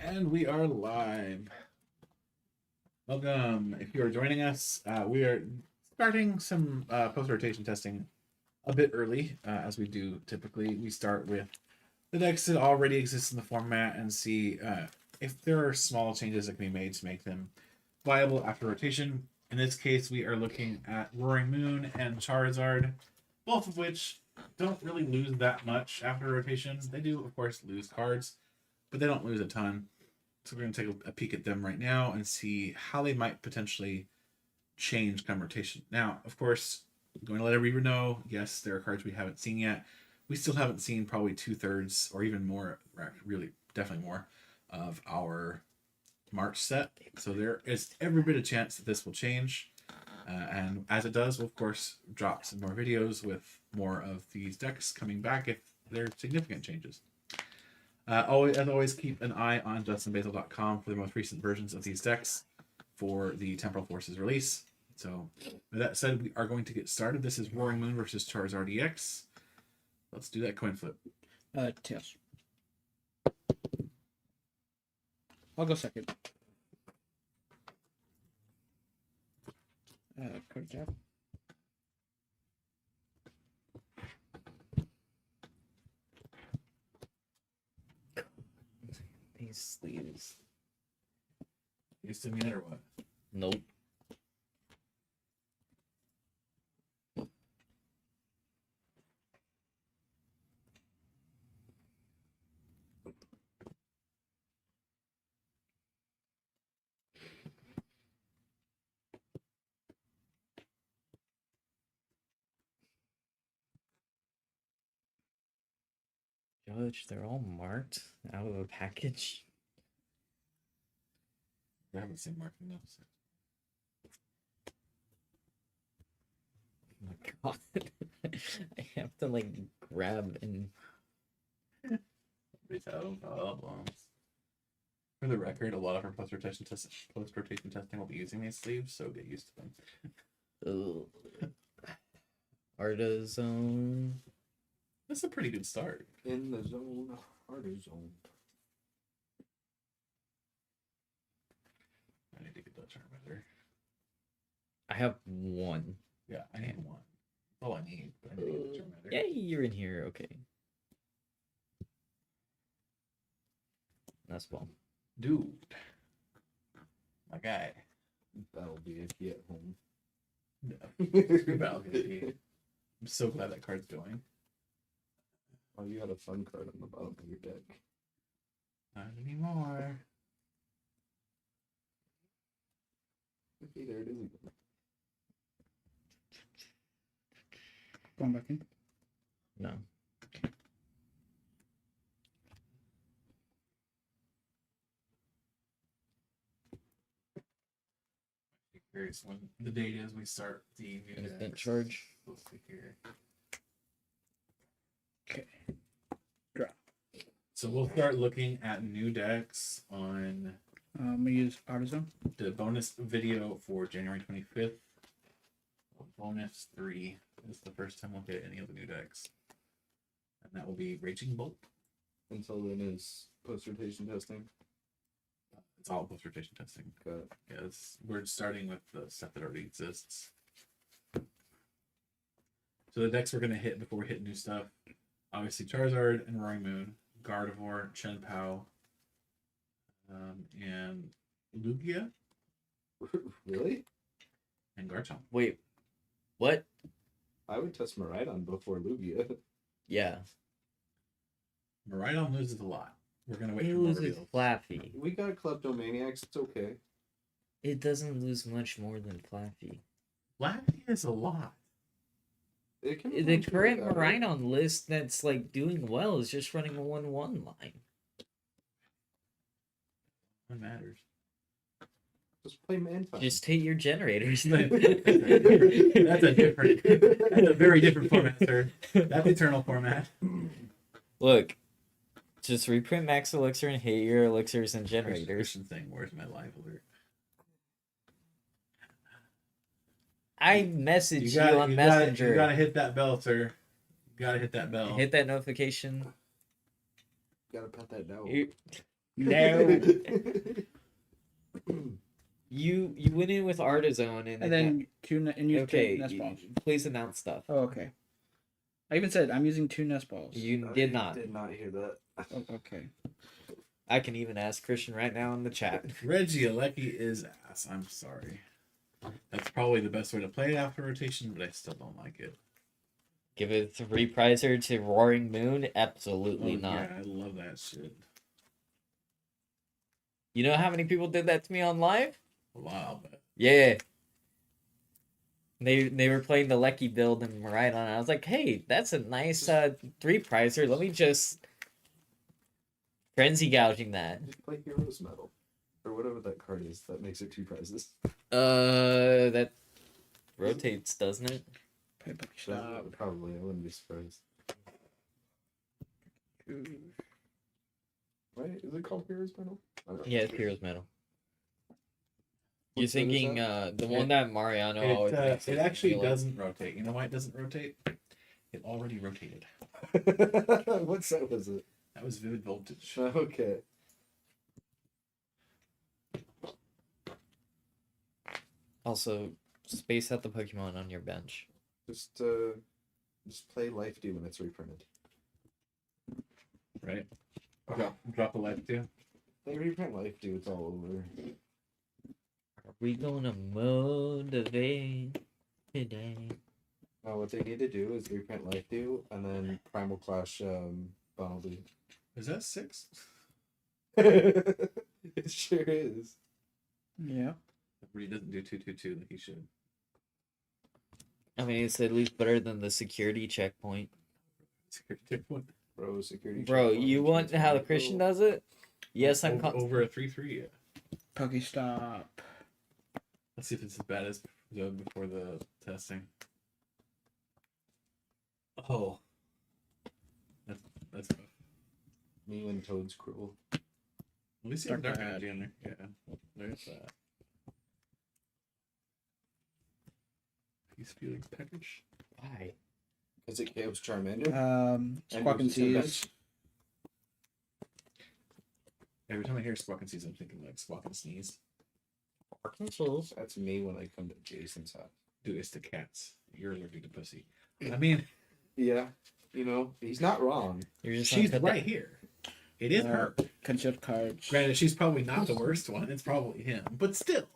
And we are live. Welcome. If you are joining us, we are starting some post rotation testing a bit early, as we do typically. We start with the decks that already exist in the format and see if there are small changes that can be made to make them viable after rotation. In this case, we are looking at Roaring Moon and Charizard, both of which don't really lose that much after rotation. They do, of course, lose cards, but they don't lose a ton. So we're going to take a peek at them right now and see how they might potentially change come rotation. Now, of course, I'm going to let everyone know, yes, there are cards we haven't seen yet. We still haven't seen probably 2/3 or even more, really, definitely more, of our March set. So there is every bit of chance that this will change. And as it does, we'll of course drop some more videos with more of these decks coming back if there are significant changes. As always, keep an eye on justinbasil.com for the most recent versions of these decks for the Temporal Forces release. So, with that said, we are going to get started. This is Roaring Moon versus Charizard EX. Let's do that coin flip. Tails. I'll go second. Card tap. These sleeves. You still mean it or what? Nope. Judge, they're all marked out of a package. I haven't seen marking those. Oh my god. I have to like grab and Without problems. For the record, a lot of our post rotation testing will be using these sleeves, so get used to them. Arta Zone. That's a pretty good start. In the zone, harder zone. I need to get that Charmander. I have one. Yeah, I need one. That's all I need, but I need to get the Charmander. Yay, you're in here. Okay. That's well. Dude. My guy. That'll be if you at home. No. Battle PvP. I'm so glad that card's going. Oh, you had a fun card on the bottom of your deck. Not anymore. Okay, there it is again. Going back in. No. Curious when the date is we start the new Instant decks. charge. Let's see here. Okay. Draw. So we'll start looking at new decks on I'm gonna use Artisan. the bonus video for January 25th. Bonus 3 is the first time we'll get any of the new decks. And that will be Raging Bolt. Until then is post-rotation testing. It's all post rotation testing. Got it. Yeah, we're starting with the stuff that already exists. So the decks we're going to hit before we hit new stuff. Obviously Charizard and Roaring Moon, Gardevoir, Chen Pao, and Lugia Really? and Garchomp. Wait. What? I would test Miraidon before Lugia. Yeah. Miraidon loses a lot. We're going to wait It for more loses reveals. Flaffy. We got Kleptomaniacs, it's okay. It doesn't lose much more than Flaffy. Flappy is a lot. It can The current Miraidon list that's like doing well is just running a 1-1 line. What matters? Just play Mantine. Just hit your generators. That's a very different format, sir. That's eternal format. Look, just reprint Max Elixir and hit your elixirs and generators. Christian thing. Where's my live alert? I messaged you on Messenger. You gotta hit that bell, sir. You gotta hit that bell. Hit that notification. Gotta pet that dog. You- No. You went in with Artizone And then and use okay, two nest balls. please announce stuff. Oh, okay. I even said I'm using 2 nest balls. You did not. Did not hear that. Oh, okay. I can even ask Christian right now in the chat. Regieleki is ass. I'm sorry. That's probably the best way to play it after rotation, but I still don't like it. Give it 3 prizer to Roaring Moon? Absolutely Oh, not. Yeah, I love that shit. You know how many people did that to me on live? A while, but Yeah. They were playing the Lecky build and right on. I was like, hey, that's a nice 3 prizer. Let me just frenzy gouging that. Just play Heroes Medal. Or whatever that card is that makes it 2 prizes. That rotates, doesn't it? Stop. Probably, I wouldn't be surprised. Right? Is it called Heroes Medal? I don't know. Yeah, it's Hero's Medal. You're What set is thinking the one that Mariano always makes. it actually doesn't rotate. You know why it doesn't rotate? It already rotated. What set was it? That was Vivid Voltage. Okay. Also, space out the Pokemon on your bench. Just play Life Dew when it's reprinted. Right? Drop a life too. They reprint Life Dew, it's all over. Are we gonna motivate today? What they need to do is reprint Life Dew and then Primal Clash Bumblebee. Is that 6? It sure is. Yeah. But he doesn't do 222 like he should. I mean, it's at least better than the security checkpoint. Security checkpoint. Bro, security. Bro, checkpoint, you want how the checkpoint. Christian does it? Yes, I'm over a 3-3. Yeah. Pokestop. Let's see if it's as bad as before the testing. Oh, that's rough. Me when Toad's cruel. At least you have Dark Dark Badge. Energy in there. Yeah, there's that. Peace feeling package. Why? Is it Chaos Charmander? Squawk and Seas. Every time I hear Squawk and Sneeze, I'm thinking like Squawk and Sneeze. That's me when I come to Jason's house. Do it's the cats. You're allergic to pussy. I mean, Yeah, you know, he's not wrong. You're just she's gonna put right here. It is her. Concept cards. Granted, she's probably not the worst one. It's probably him, but still.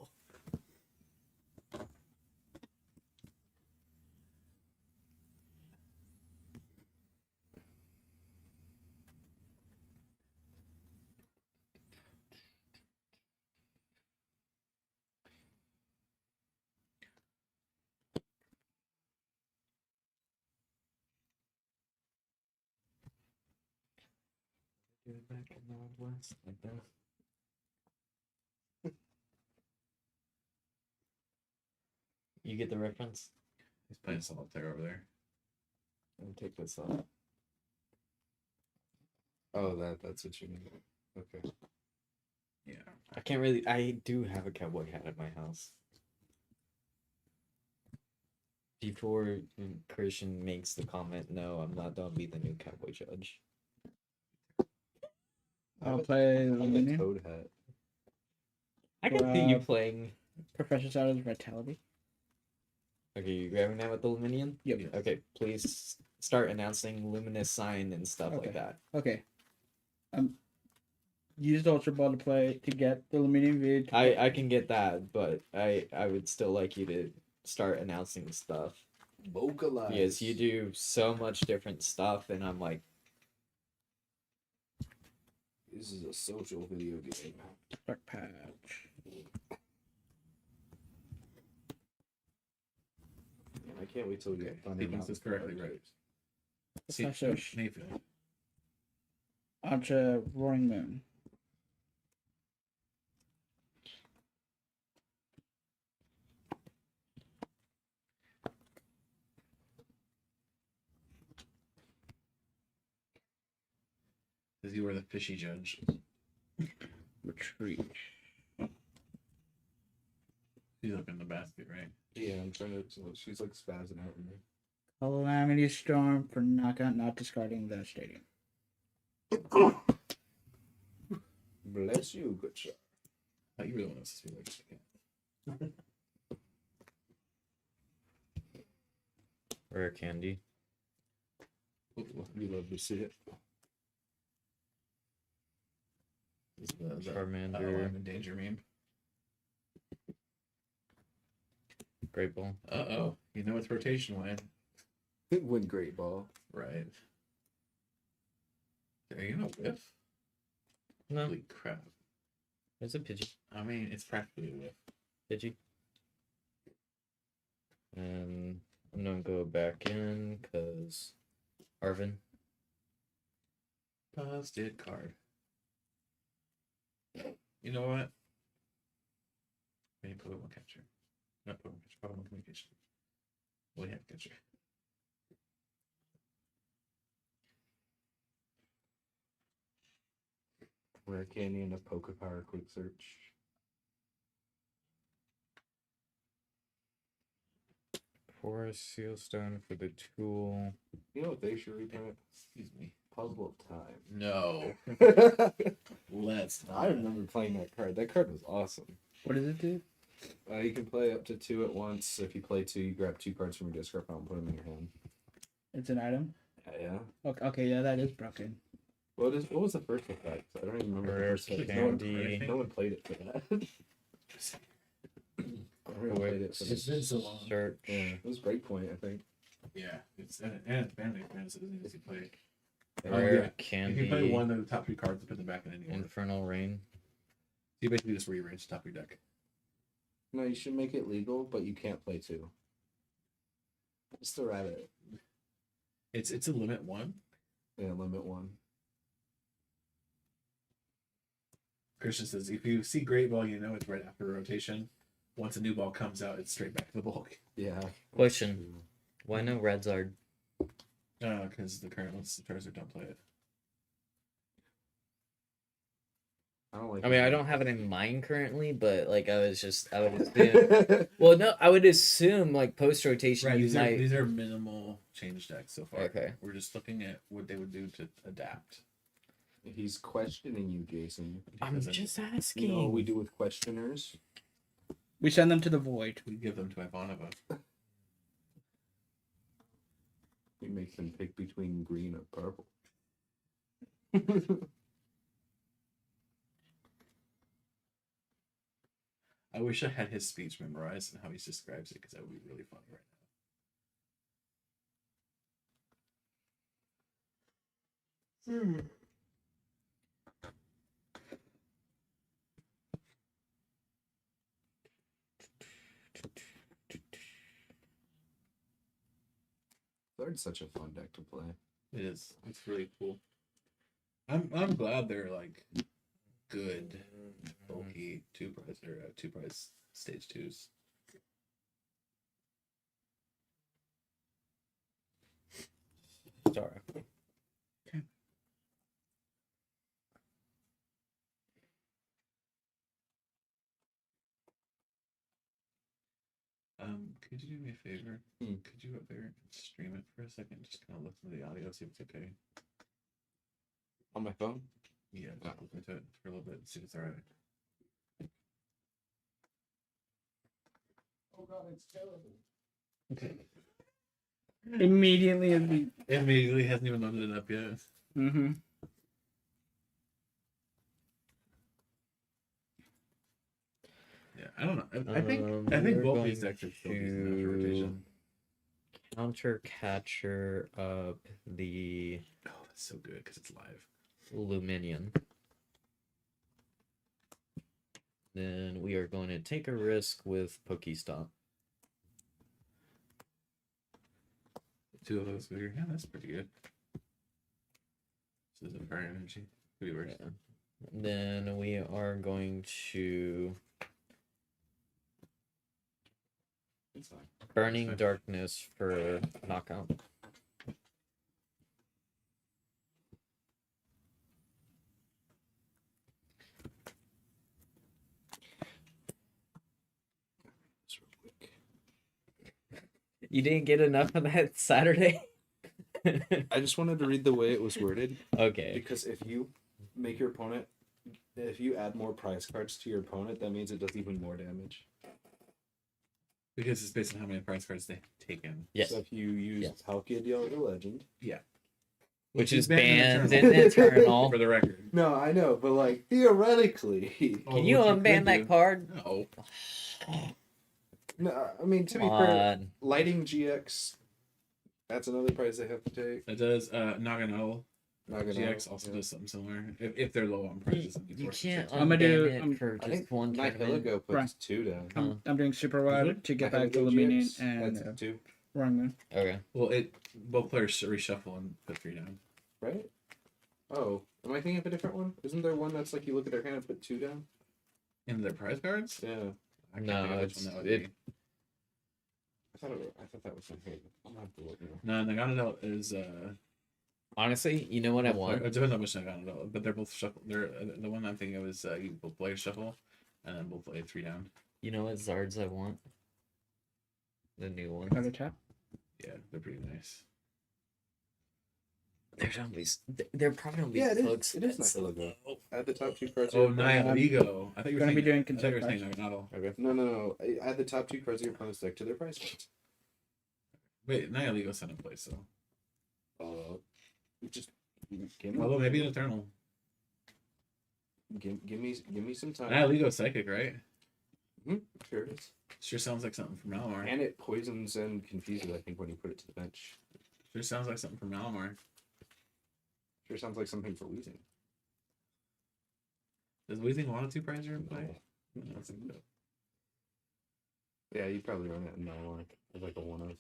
Do it back in the Wild West like that. You get the reference? He's playing solitaire over there. Let me take this off. Oh, that's what you mean. Okay. Yeah. I can't really. I do have a cowboy hat at my house. Before Christian makes the comment, no, I'm not gonna be the new cowboy judge. I'll play I'm a Luminion. Toad hat. I can see you Uh, playing. Professor Shadow's Vitality. Okay, you grabbing that with the Luminion? Yep. Yeah. Okay, please start announcing Luminous Sign and stuff like Okay. that. Okay. Use the Ultra Ball to play to get the Luminion vid. I can get that, but I would still like you to start announcing stuff. Vocalize. Because you do so much different stuff, and I'm like, This is a social video game. Dark Patch. I can't wait till we get Thunder He thinks Mountain this correctly, right? See, Professor Mayfield. Onto Roaring Moon. Because you were the fishy judge. Retreat. She's up in the basket, right? Yeah, I'm trying to. She's like spazzing out in there. Calamity Storm for knockout, not discarding the stadium. Bless you, good sir. Oh, you really want us to be like Rare candy. You love to see it. Charmander. I'm in danger meme. Great Ball. Uh-oh. You know it's rotation when. Win Great Ball. Right. Are you gonna whiff? No, Holy crap. it's a Pidgey. I mean, it's practically a whiff. Pidgey. And I'm gonna go back in because Arvin. Busted card. You know what? Maybe Pokemon Catcher. Not Pokemon Catcher, Pokemon Communication. Well, yeah, Catcher. Rare candy and a Pokepower quick search. Forest Sealstone for the tool. You know what they should reprint? Excuse me. Puzzle of Time. No. Let's not. I remember playing that card. That card was awesome. What does it do? You can play up to 2 at once. If you play 2, you grab 2 cards from your discard pile and put them in your hand. It's an item. Yeah. Okay, yeah, that is broken. What was the first effect? I don't even remember. Rare The first effect. candy. No one played it for that. I really played it for It's that. been so long. Search. Yeah, it was Breakpoint, I think. Yeah, it's and it's bandit fans. It doesn't easy play. Rare yeah. candy. You can play one of the top 3 cards and put them back in any order. Infernal Rain. You basically just rearrange the top of your deck. No, you should make it legal, but you can't play 2. Just a rabbit. It's a limit 1. Yeah, limit 1. Christian says if you see Great Ball, you know it's right after rotation. Once a new ball comes out, it's straight back to the bulk. Yeah. Question. Why no Redzard? Because the current ones, the Charizard don't play it. I don't like. I mean, I don't have it in mind currently, but like I would assume. Well, no, I would assume like post rotation Right, you these might. are minimal change decks so far. Okay. We're just looking at what they would do to adapt. He's questioning you, Jason. I'm Because just You asking. know what we do with questioners? We send them to the void. we give them to Ivanova. We make them pick between green or purple. I wish I had his speech memorized and how he describes it because that would be really funny right now. Third's such a fun deck to play. It is. It's really cool. I'm glad they're like good, bulky 2-prize stage 2s. Sorry. Could you do me a favor? Hmm. Could you up there and stream it for a second? Just kind of listen to the audio, see if it's okay. On my phone? Yeah, just listen to it for a little bit, see if it's alright. Oh god, it's terrible. Okay. Immediately as we. Immediately hasn't even loaded it up yet. Mm-hmm. Yeah, I don't know. I think we're both these going decks are still decent enough for rotation. Counter catcher up the Oh, that's so good because it's live. Luminion. Then we are going to take a risk with Pokestop. 2 of those figure. Yeah, that's pretty good. This is a fire energy. Could be worse. Yeah. Then we are going to It's fine. Burning fine. Darkness for knockout. Just real quick. You didn't get enough of that Saturday? I just wanted to read the way it was worded Okay. because if you make your opponent If you add more prize cards to your opponent, that means it does even more damage. Because it's based on how many prize cards they take in. Yes. So if you use Yes. Palkia the Legend. Which is is banned in in Eternal. For the record. No, I know, but like theoretically. Oh, Can you what unban could that do- card? No. No, I mean to be Come fair, on. Lighting GX. That's another prize they have to take. It does Nagano Not gonna. GX also does something similar. If they're low on prices. and You force can't to I'm gonna do- unban it for I just think one tournament. Nihiligo puts Right. 2 down. I'm doing Super Rod to get back to Nihiligo Luminion GX and adds 2, Runga. Okay. Well, both players reshuffle and put 3 down. right? Oh, am I thinking of a different one? Isn't there one that's like you look at their hand and put 2 down? Into their prize cards? Yeah, I can't No, think of which it's- one that would it- be. I thought that was something. I'm gonna have to look now. No, Nagano is Honestly, you know what I want? It depends on which Nagano, but they're both shuffle. They're the one I'm thinking of is you both players shuffle, and then both play 3 down. You know what Zards I want? The new Got one. a tap. Yeah, they're pretty nice. They're gonna be. They're probably gonna be Yeah, it is. so It is expensive. Nihiligo. Add the top 2 cards. Oh, of your opponent's- Nihiligo. I thought you were Gonna saying, be doing I thought you were saying consent Nagano. Okay. No. Add the top 2 cards of your opponent's deck to their prize cards. Wait, Nihiligo's not in place though. Just give Although maybe an Eternal. me some time. Nihiligo's psychic, right? Sure it is. Sure sounds like something from Malamar. And it poisons and confuses, I think, when you put it to the bench. Sure sounds like something from Malamar. Sure sounds like something for Weezing. Does Weezing want a 2 prizer in play? No. No, that's a good. Yeah, you probably run it in Malamar as like a 1-of.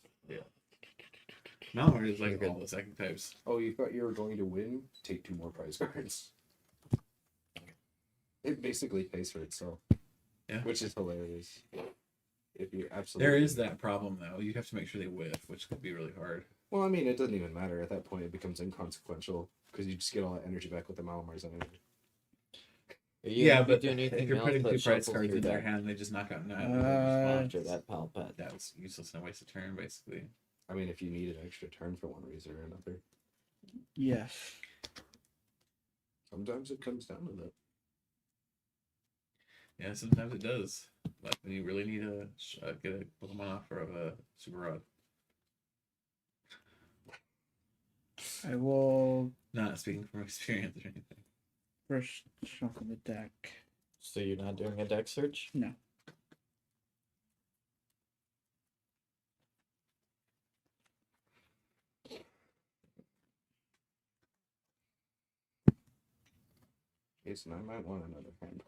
Malamar is like You're all good. the psychic types. Oh, you thought you were going to win? Take 2 more prize cards. It basically pays for itself. Yeah. Which is hilarious. If you absolutely. There is that problem though. You have to make sure they whiff, which could be really hard. Well, I mean, it doesn't even matter at that point. It becomes inconsequential because you just get all that energy back with the Malamars anyway. Are you Yeah, gonna be but doing anything if you're else putting that 2 prize shuffles cards your in their deck hand and they just knock out after that pal pet? that was useless and a waste of turn, basically. I mean, if you need an extra turn for one reason or another, Yes. sometimes it comes down to that. Yeah, sometimes it does. Like when you really need to get a Pokemon off of a Super Rod. I will Not speaking from experience or anything. first shuffle the deck. So you're not doing a deck search? No. Jason, I might want another hand.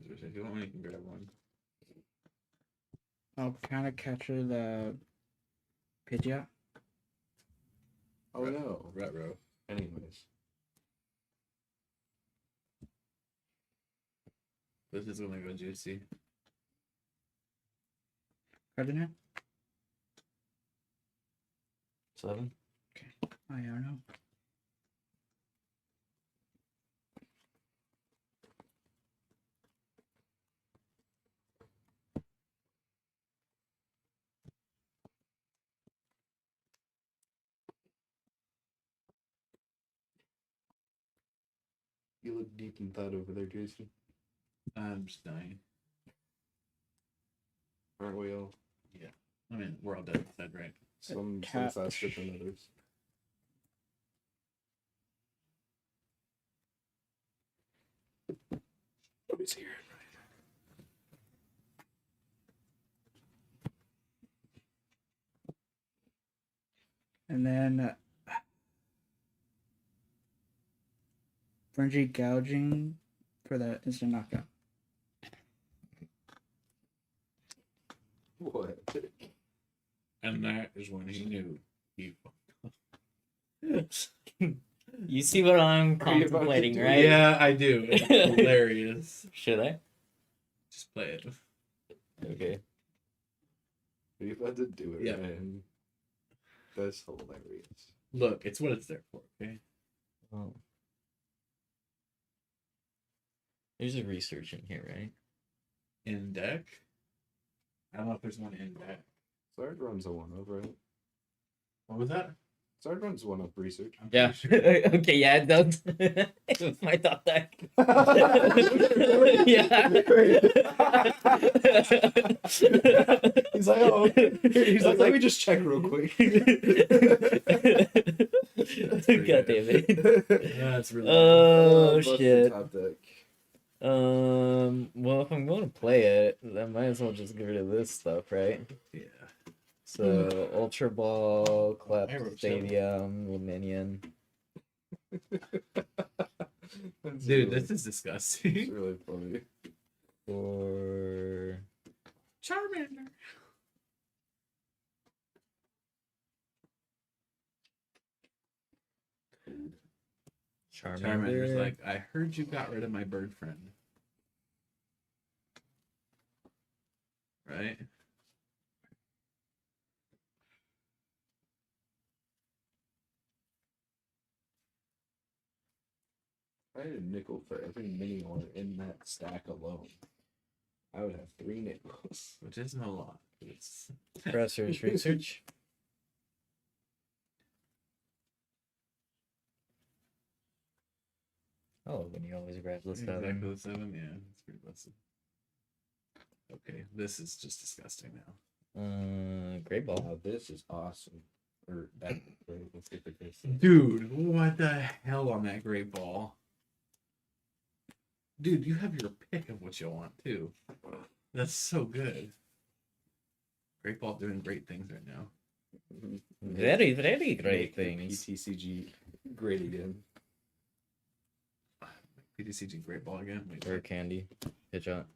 If you want one, you can grab one. I'll kind of capture the Pidgeot. Oh no. Retro. Anyways. This is gonna go juicy. Card in hand? 7? I don't know. You look deep in thought over there, Jason. I'm just dying. Aren't we all? I mean, we're all dead inside, right? Some Cat. faster than others. Let me see your hand. And then Frenzy Gouging for the instant knockout. What? And that is when he knew he. You see what I'm Are you about to contemplating, do right? Yeah, I do. It's hilarious. Should I? Just play it. Okay. Are you about to do it, Yeah. Ryan? That's hilarious. Look, it's what it's there for. Okay. Oh. There's a research in here, right? In deck. I don't know if there's one in deck. Zard runs a 1-of, right? What was that? Zard runs one up research. I'm Yeah. pretty sure. Okay, yeah, it does. It was my top deck. Yeah. He's like, oh, he's like, let me just check real quick. God damn it. That's really Oh Busted shit. Top deck. Well, if I'm going to play it, I might as well just get rid of this stuff, right? yeah. So, Ultra Ball, Clap I wrote Stadium, Dominion. That's Dude, really, this is it's disgusting. really funny. Or Charmander. Charmander's Charmander. like, I heard you got rid of my bird friend. Right? I had a nickel for every mini one in that stack alone. I would have 3 nickels. Which isn't a lot. It's Pressers Research. Oh, when you always grab this stuff. exactly the 7. Yeah, it's pretty blessed. Okay, this is just disgusting now. Great ball. Wow, this is awesome. Or that, right? Let's get the case. Dude, what the hell on that great ball? Dude, you have your pick of what you want too. That's so good. Great ball doing great things right now. Very, very great Make the things. PTCG great again. PTCG great ball again. Wait, Rare candy. Pitch out.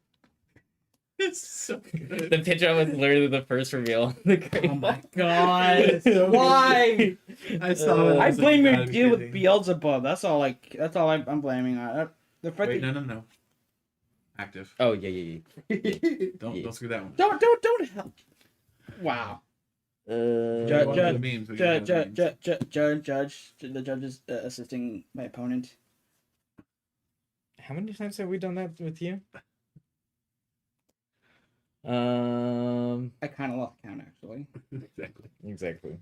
it's so good. The pitch out was literally the first reveal. On the great Oh my ball. god! So Why? I saw it. I was like, blame you your gotta be deal with kidding. Beelzebub. That's all. That's all I'm blaming on. The fact Wait, that no. Active. Oh yeah. Don't Yeah. screw that one. don't help. Wow. One Judge, of judge, the memes, we can have memes. the judge is assisting my opponent. How many times have we done that with you? I kind of lost count actually. Exactly.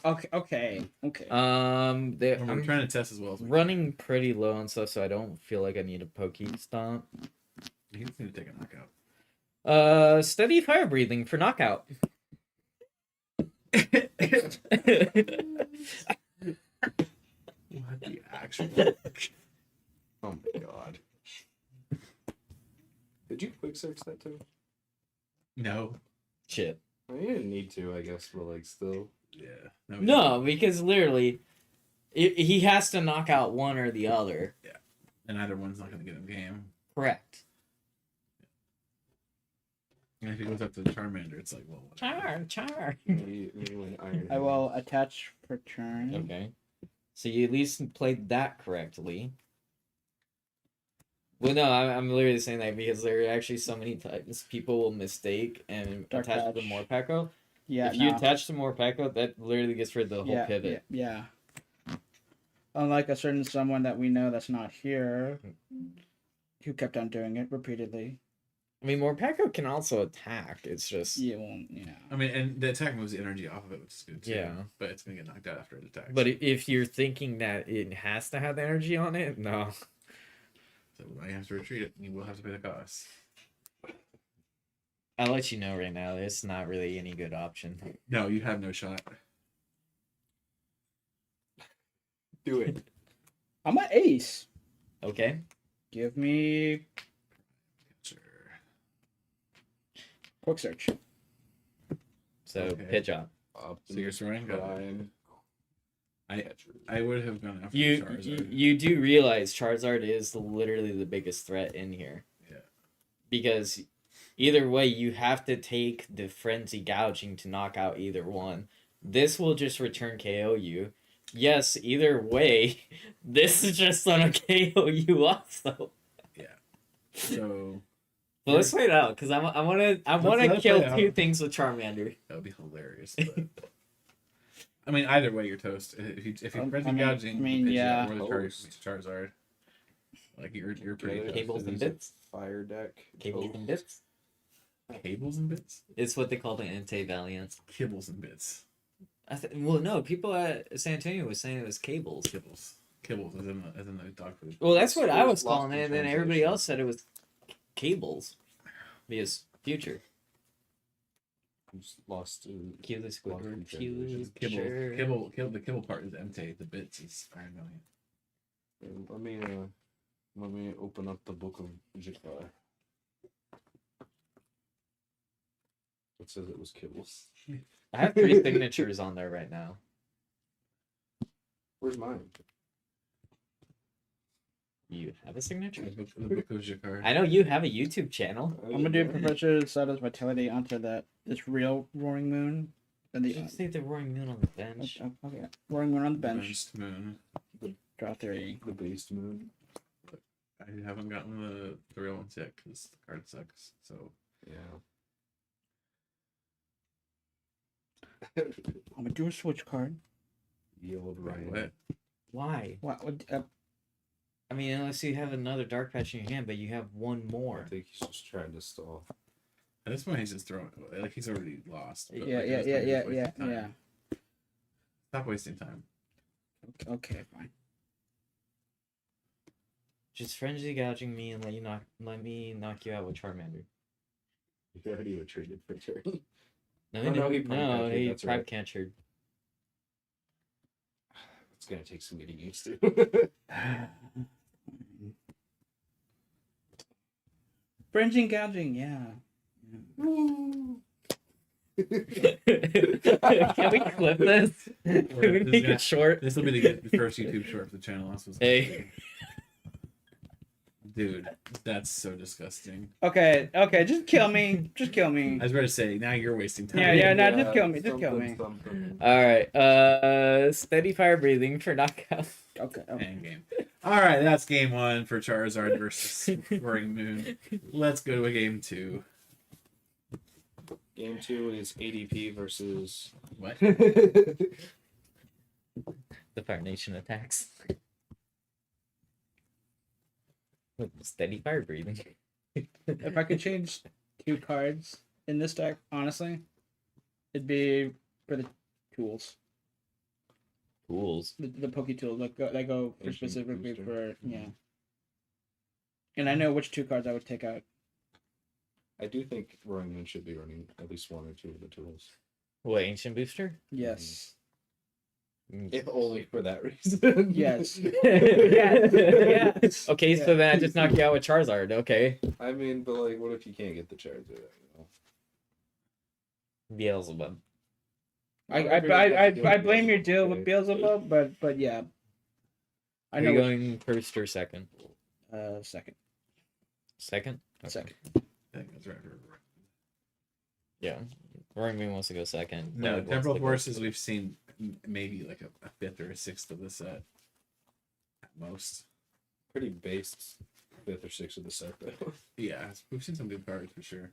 Okay. I'm I'm trying to test as well as we running pretty low on stuff, so I don't feel like I need a Pokestomp. can. You just need to take a knockout. Steady fire breathing for knockout. What the actual? Oh my god. Did you quick search that too? No. Shit. I mean, you didn't need to, I guess, but like still. Yeah. No, because literally, he has to knock out one or the other. And either one's not going to get him game. Correct. And if he goes up to the Charmander, it's like, well, whatever. Char. Me when Iron I will attach per turn. Okay. So you at least played that correctly. Well, no, I'm literally saying that because there are actually so many times people will mistake and Dark attach the Patch. Morpeko. Yeah. If you no. attach the Morpeko, that literally gets rid of the whole pivot. Yeah. Unlike a certain someone that we know that's not here, who kept on doing it repeatedly. I mean, Morpeko can also attack. It's just Yeah. Well, yeah. I mean, and the attack moves the energy off of it, which is good too. Yeah. But it's going to get knocked out after it attacks. But if you're thinking that it has to have the energy on it, no. So I have to retreat it. You will have to pay the cost. I'll let you know right now, it's not really any good option. No, you have no shot. Do it. I'm an ace. Okay. Give me Sure. quick search. So Okay. pitch up. Up So you're throwing? Got it. Prime. I- Catcher. I would have gone after You Charizard. you do realize Charizard is literally the biggest threat in here. Yeah. Because either way, you have to take the frenzy gouging to knock out either one. This will just return KO you. Yes, either way, this is just gonna KO you also. So But let's play it out because I want to let it kill play out. two things with Charmander. that would be hilarious. But... I mean, either way, you're toast. If you frenzy gouging, I mean, the Pidgeot yeah. or the Toast. Charizard, like you're pretty Okay, toast. Cables so and these are bits? Fire deck. Cables and bits. Cables and bits. It's what they call the anti-valiant. Kibbles and bits. Well, no, people at San Antonio was saying it was cables. Kibbles as in the dog food. Well, that's what I was Lost calling in it, and then everybody translation. else said it was cables. Because future. I'm just lost in Cue Squidward. in translation. The kibble part is empty. The bits is 5 million. Let me open up the book of Jakar. It says it was kibbles. I have 3 signatures on there right now. Where's mine? You have a signature? The book of Jakar. I know you have a YouTube channel. I'm gonna do Professor Sada's vitality onto this real roaring moon. And You just leave the roaring moon on the bench. okay. Roaring moon on the bench. Benched moon. Draw 3. The based moon. I haven't gotten the real ones yet because the card sucks. So Yeah. I'm gonna do a switch card. Yellow Ryan. what? Why? What? I mean, unless you have another dark patch in your hand, but you have one I more. think he's just trying to stall. At this point, he's just throwing. Like he's already lost. but, Yeah, like, yeah, he's yeah, just yeah, wasting yeah, time. yeah. Stop wasting time. Okay, fine. Just frenzy gouging me and let me knock you out with Charmander. He already retreated for turn. No, Oh, no, he prime no, captured, he that's prime right. captured. It's gonna take some getting used to. Fringing gouging, yeah. Can we clip this? Can we make it short? This will be the first YouTube short for the channel. This was Hey. dude, that's so disgusting. Okay, just kill me. Just kill me. I was about to say, now you're wasting time. Yeah, no, just kill me. Just kill me. Something. All right. Steady fire breathing for knockout. Okay. End game. All right, that's game 1 for Charizard versus Roaring Moon. Let's go to game 2. Game 2 is ADP versus. What? The Fire Nation attacks. With steady fire breathing. If I could change 2 cards in this deck, honestly, it'd be for the tools. Tools. The Poke tools that go for Ancient specifically booster. for yeah. And I know which 2 cards I would take out. I do think Roaring Moon should be running at least 1 or 2 of the tools. What, Ancient Booster? Yes. If only for that reason. Yes. Yes. Okay, so then I just knock you out with Charizard. Okay. I mean, but like, what if you can't get the Charizard? You know? Beelzebub. I blame your deal with Beelzebub, but yeah. I Are know you which, going first or second? second. Second? Okay. Second. I think that's right. Yeah. Roaring Moon wants to go second. No, Lloyd wants Temporal to go Forces, first. we've seen maybe like a 5th or a 6th of the set. At most. Pretty based 5th or 6th of the set, though. Yeah, we've seen some good cards for sure.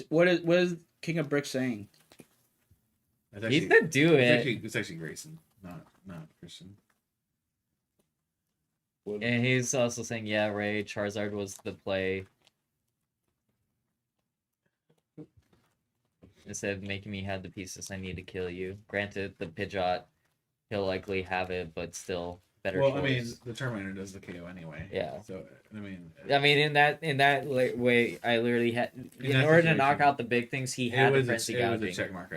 What is King of Brick saying? It's He said do it. It's actually Grayson, not Christian. What- And he's also saying, yeah, Ray, Charizard was the play. Instead of making me have the pieces I need to kill you. Granted, the Pidgeot, he'll likely have it, but still better Well, choice. I mean, the Terminator does the KO anyway. Yeah. So I mean, in that way, I literally had in that order to knock situation, out the big things, he had the frenzy it was a gouging. check mark,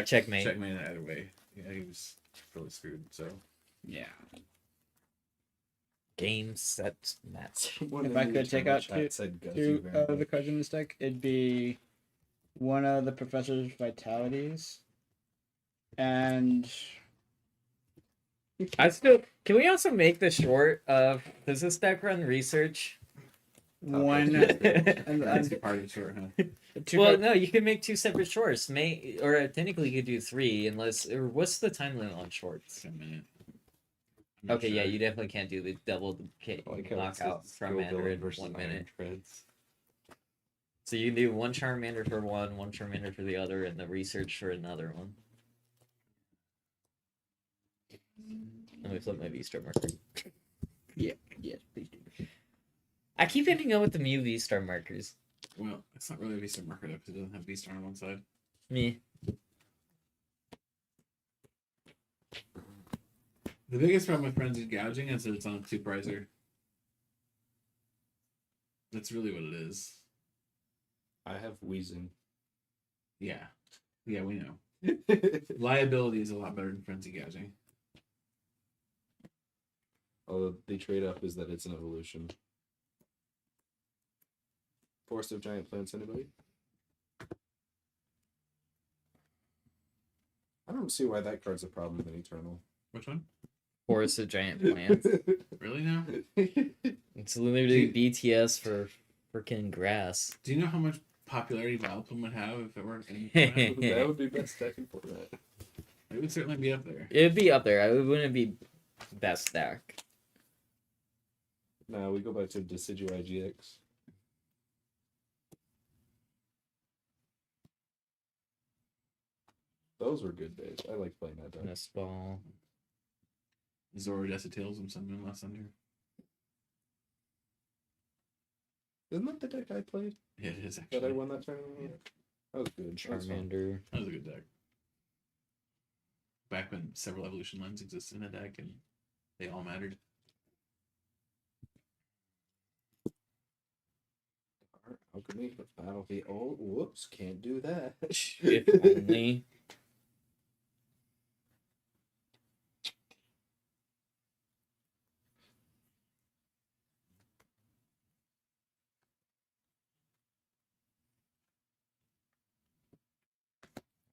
Checkmate. checkmate either way. Yeah, he was really screwed. So Yeah. Game set match. One If in I the could take internal out chat said Guzzy 2 very of the much. cards in this deck, it'd be one of the Professor's Vitalities. And Can we also make the short of does this deck run research? one and, that's the party short, huh? 2 Well, cards. no, you can make 2 separate shorts. Or technically you could do 3 unless or what's the time limit on shorts? A minute. I'm not Okay, yeah, sure. you definitely can't do the double Like how it knockout says from Skill Mandarin Villain in versus 1 Iron minute. Treads. So you can do 1 Charmander for one Charmander for the other, and the research for another one. Let me flip my V-Star marker. Yes, please do. I keep ending up with the Mew V-Star markers. Well, it's not really a V-Star marker though, because it doesn't have V-Star on one side. Me. The biggest problem with frenzied gouging is that it's on a two-pricer. That's really what it is. I have wheezing. Yeah. Yeah, we know. Liability is a lot better than frenzy gouging. Although the trade-off is that it's an evolution. Forest of Giant Plants, anybody? I don't see why that card's a problem in Eternal. Which one? Forest of Giant Plants. Really now? It's literally BTS for freaking grass. Do you know how much popularity Vileplume would have if it were in format? That would be best deck in format. It would certainly be up there. It'd be up there. It wouldn't be best stack. Nah, we go back to Decidueye GX. Those were good days. I like playing that deck. Nest ball. Zora Tails and Sunmoon Last Thunder. Isn't that the deck I played? Yeah, it is That I actually. won that tournament with? That was good. That was fun. Charmander. That was a good deck. Back when several evolution lines existed in a deck and they all mattered. Alchemy, Battlefield. Oh, whoops, can't do that. If only.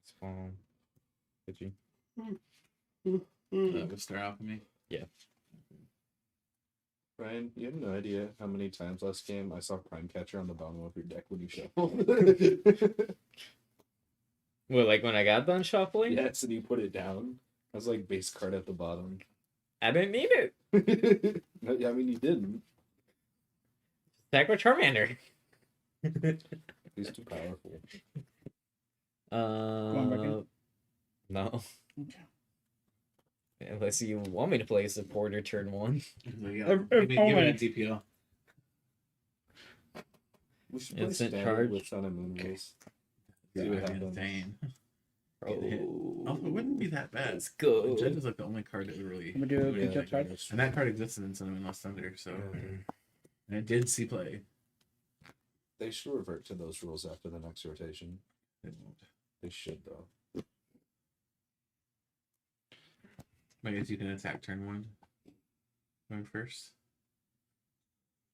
Spawn. Did you? With Star Alchemy. Ryan, you have no idea how many times last game I saw Prime Catcher on the bottom of your deck when you shuffled. What, like when I got done shuffling? Yes, and you put it down. I was like base card at the bottom. I didn't need it. No, I mean, you didn't. Attack with Charmander. He's too powerful. on, Brecken. No. Okay. Unless you want me to play a supporter turn one. Yeah, give it a DPL. We should play Instant standard charge. with Sun and Moon Rules. Yeah, See what that'd be happens. insane. Oh, Get hit. Also, it wouldn't be that bad. let's go. Judge is like the only card that would really. I'm gonna do a Yeah, good job card. that's And that card existed in Sun and Lost Thunder, so. And it did see play. They should revert to those rules after the next rotation. It won't. They should, though. I guess you can attack turn one. Going first.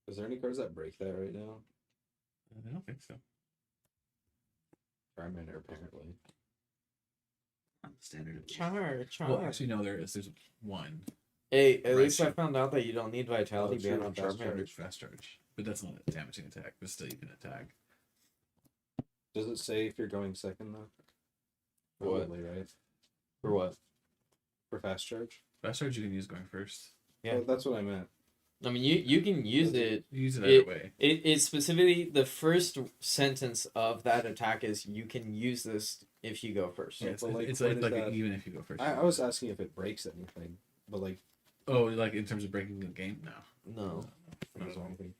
Is there any cards that break that right now? I don't think so. Charmander, apparently. Not the standard. Char. Well, actually, no, there is. There's one. Hey, at Right, least I sure. found out that you don't need Vitality Oh, Band true, on fast Charmander. Fast charge. But that's not a damaging attack. But still, you can attack. Does it say if you're going second, though? What? Probably, right? For what? For fast charge? Fast charge you can use going first. Yeah. Oh, that's what I meant. I mean, you can use it. You use it either way. It's specifically the first sentence of that attack is you can use this if you go first. Yeah, Yeah, it's but, like, it's what like, is like that? even if you go first. I was asking if it breaks anything, but like, Oh, like in terms of breaking the game? No. No. Not at all. anything.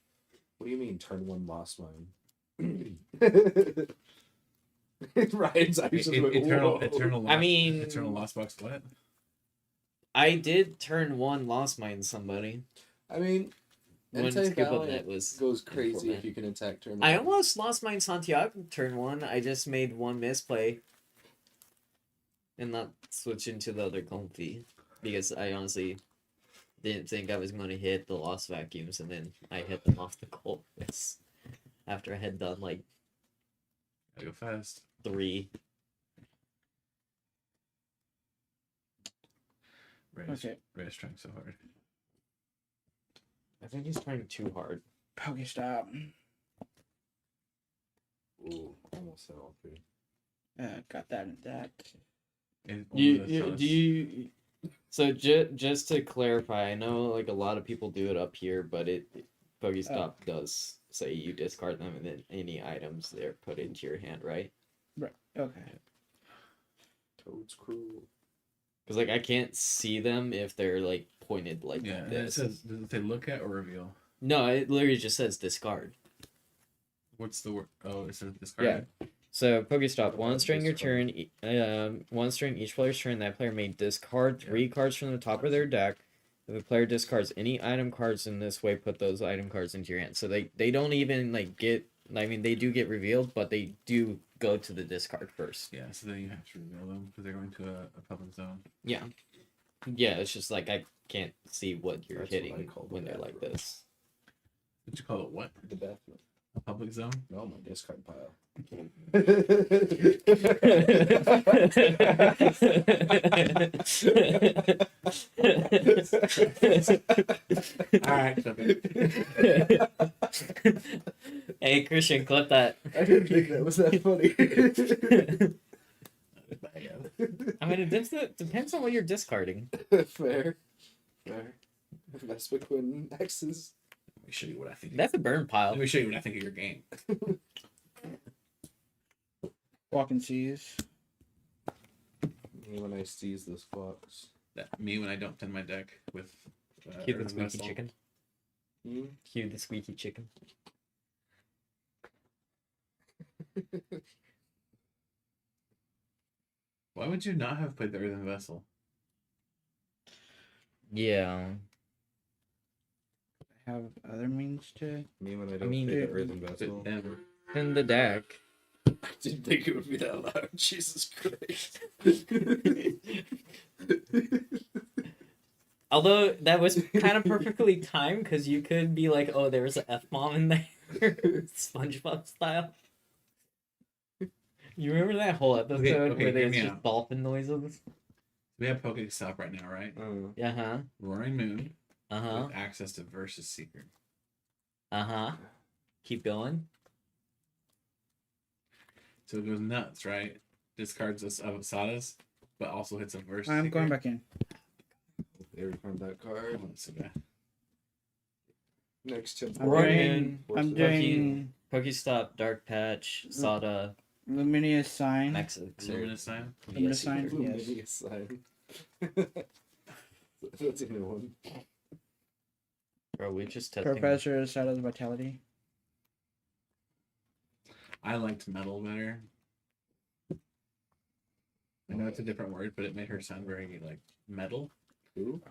What do you mean turn one lost mine? Ryan's eyes just went, Eternal, "Whoa." eternal. Lost, I mean- eternal lost box. What? I did turn one lost mine somebody I mean, when Entei Scuba Valiant Net was. goes crazy format. if you can attack turn I one. almost lost mine Santiago turn one. I just made one misplay and not switch into the other comfy because I honestly didn't think I was going to hit the lost vacuums, and then I hit them off the coldness after I had done like Gotta go fast. 3. Ray's, Okay. Ray's trying so hard. I think he's trying too hard. Pokestop. Ooh, almost hit all three. Got that and that. And So just to clarify, I know like a lot of people do it up here, but Pokestop does say you discard them and then any items they're put into your hand, right? Right. Okay. Toad's cruel. Because like I can't see them if they're like pointed like Yeah, and it this. says, does it say look at or reveal? No, it literally just says discard. What's the word? Oh, it says discard. Yeah. So Pokestop, What once about during your discard? turn, once during each player's turn, that player may discard 3 cards from the top of their deck. If a player discards any item cards in this way, put those item cards into your hand. So they don't even like get. I mean, they do get revealed, but they do go to the discard first. Yeah, so then you have to reveal them because they're going to a public zone. Yeah, it's just like I can't see what you're That's what I hitting call the when they're like bathroom. this. What you call it? What? The bathroom. A public zone? No, my discard pile. All right, Hey Christian, clip that. I didn't think that was that funny. I mean, it depends on what you're discarding. Fair. That's between X's. Let me show you what I think. That's a burn pile. Let me show you what I think of your game. Walk and seize. Me when I seize this fox. That me when I don't tend my deck with. Cue the Earthen squeaky Vessel. chicken. Cue the squeaky chicken. Why would you not have played the Earthen Vessel? Yeah. Have other means to. Me when I don't mean, play the it- earthen vessel. Never. In the deck. I didn't think it would be that loud. Jesus Christ. Although that was kind of perfectly timed because you could be like, oh, there was an F bomb in there, SpongeBob style. You remember that whole episode Okay, where hear there's me just out. dolphin noises? We have Pokestop right now, right? Uh huh. Roaring Moon Uh huh. with access to Versus Seeker. Uh huh. Keep going. So it goes nuts, right? Discards us of Sadas, but also hits a Versus I'm Seeker. going back in. They returned that card. Oh, that's so bad. Next I'm Temporal Roaring. I'm Forces. doing Pokestop, Dark Patch, Sada, Luminous Sign. Mexico. Luminous Sign. Luminous Sign. Luminous Yes. sign. That's a new one. Bro, we just testing. Professor Shadow's Vitality. I liked Metal better. I know it's a different word, but it made her sound very like metal. Who?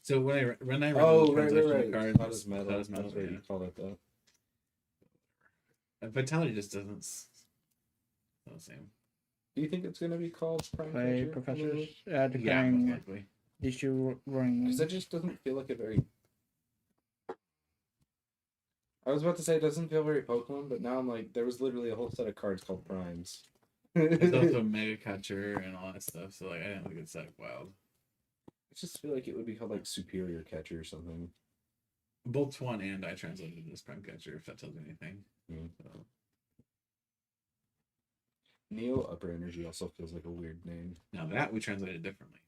So when I read Oh, the right. translation Card card, Hot metal. Hot as metal, That's what yeah. you call it, though. Vitality just doesn't. It's not the same. Do you think it's gonna be called Prime Play Catcher? Professors. Yeah, most Declaring likely. issue Roaring Because Moon. that just doesn't feel like a very. I was about to say it doesn't feel very Pokemon, but now I'm like, there was literally a whole set of cards called Primes. There's also Mega Catcher and all that stuff. So like, I didn't think it's that wild. I just feel like it would be called like Superior Catcher or something. Both Swan and I translated it as Prime Catcher, if that tells you anything. Hmm. So, Neo Upper Energy also feels like a weird name. now that we translated differently.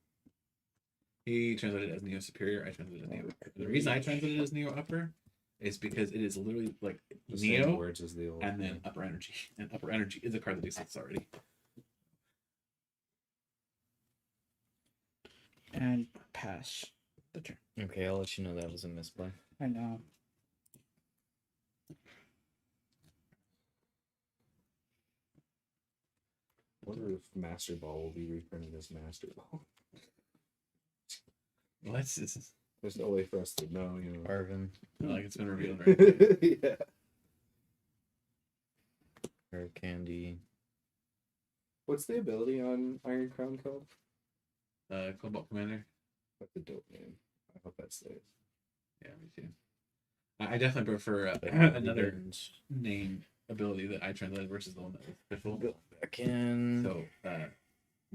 He translated it as Neo Superior. I translated it as Neo Upper. The reason I translated it as Neo Upper is because it is literally like The same Neo words as the old. and then Upper Energy. And Upper Energy is a card that exists already. And pass the turn. Okay, I'll let you know that was a misplay. I know. I wonder if Master Ball will be reprinted as Master Ball. Well, it's There's no way for us to know, you know. not Arvin, like it's been revealed right now. Yeah. Rare Candy. What's the ability on Iron Crown called? Cobalt Commander. That's a dope name. I hope that stays. Yeah, me too. I definitely prefer But another returns. name ability that I translated versus the one that was official. Back in. So,